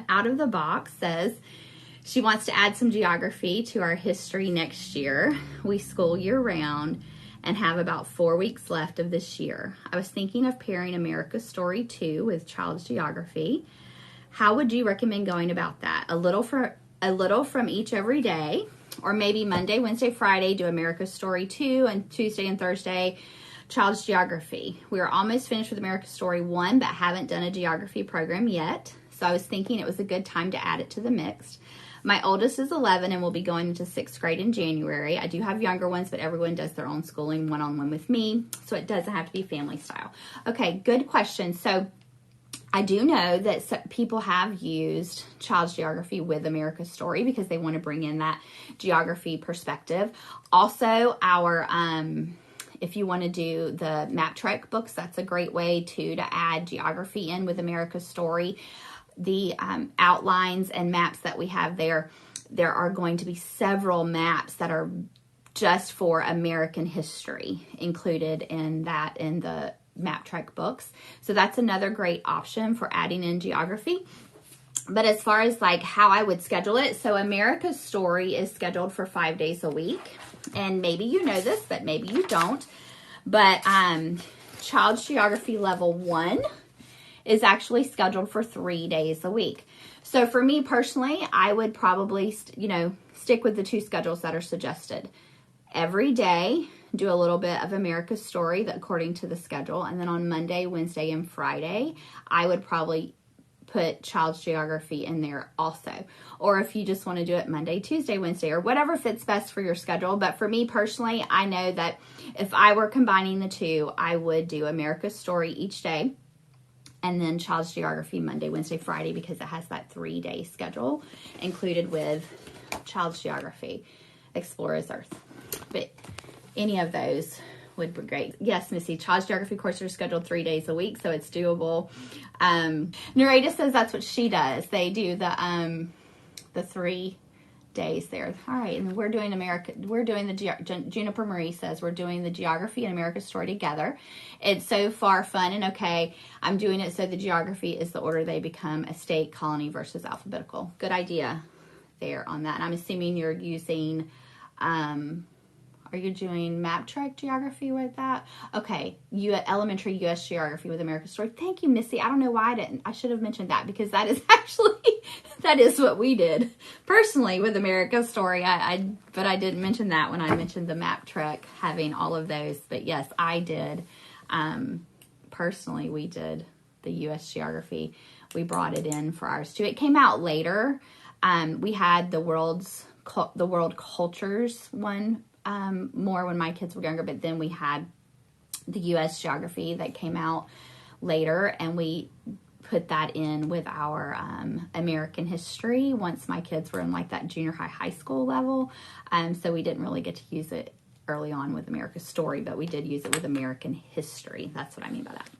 out of the box says she wants to add some geography to our history next year. We school year round and have about 4 weeks left of this year. I was thinking of pairing America's Story 2 with Child's Geography. How would you recommend going about that? A little from each every day, or maybe Monday, Wednesday, Friday, do America's Story 2, and Tuesday and Thursday, Child's Geography. We are almost finished with America's Story 1, but haven't done a geography program yet. So I was thinking it was a good time to add it to the mix. My oldest is 11 and will be going into 6th grade in January. I do have younger ones, but everyone does their own schooling one-on-one with me, so it doesn't have to be family style. Okay, good question. So I do know that people have used Child's Geography with America's Story because they want to bring in that geography perspective. Also, if you want to do the Map Trek books, that's a great way to add geography in with America's Story. The outlines and maps that we have there are going to be several maps that are just for American history included in the Map Trek books. So that's another great option for adding in geography. But as far as like how I would schedule it, so America's Story is scheduled for 5 days a week. And maybe you know this, but maybe you don't. But Child's Geography Level 1 is actually scheduled for 3 days a week. So for me personally, I would probably, stick with the 2 schedules that are suggested. Every day, do a little bit of America's Story according to the schedule. And then on Monday, Wednesday, and Friday, I would probably put Child's Geography in there also. Or if you just want to do it Monday, Tuesday, Wednesday, or whatever fits best for your schedule. But for me personally, I know that if I were combining the 2, I would do America's Story each day, and then Child's Geography Monday, Wednesday, Friday, because it has that 3-day schedule included with Child's Geography, Explorer's Earth. But any of those would be great. Yes, Missy, Child's Geography courses are scheduled 3 days a week, so it's doable. Narita says that's what she does. They do the 3 days there. All right, and we're doing Juniper Marie says we're doing the geography and America's Story together. It's so far fun and okay. I'm doing it so the geography is the order they become: a state, colony versus alphabetical. Good idea there on that. And I'm assuming you're using, are you doing Map Trek geography with that? Okay, elementary U.S. geography with America's Story. Thank you, Missy. I don't know why I didn't. I should have mentioned that because that is actually, that is what we did personally with America's Story. But I didn't mention that when I mentioned the Map Trek having all of those. But yes, I did. Personally, we did the U.S. geography. We brought it in for ours too. It came out later. We had the world cultures one more when my kids were younger, but then we had the U.S. geography that came out later, and we put that in with our American history once my kids were in like that junior high school level. So we didn't really get to use it early on with America's Story, but we did use it with American history. That's what I mean by that.